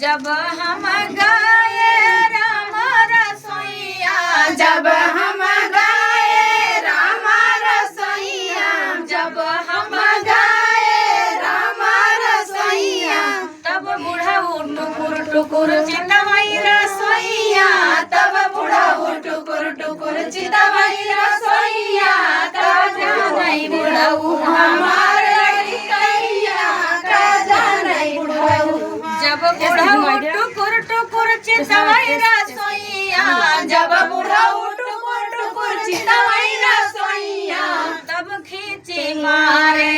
जब हम गाए राम रसोइया जब हम गाए राम रसोइया जब हम गाए राम रसोइया तब बूढ़ा टुकुर टुकुर चितवई रसोइया तब बूढ़ा टुकुर टुकुर चितवई रसोइया तब नहीं बुढ़ऊ हमार लड़कैया का जानई बुढ़ऊ जब बूढ़ा टुकुर टुकुर चितवई रसोइया जब बूढ़ा टुकुर टुकुर चितवई रसोइया तब खींची मारे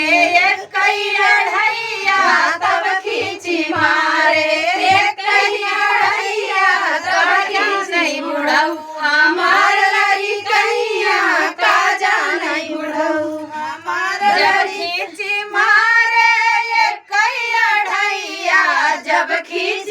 एक ढैया तब खींची मारे एक ढैया तब खींची बुढ़ऊ हमार लड़कैया का जानई बुढ़ऊ हमार जब खींची मारे एक ढैया जब खींच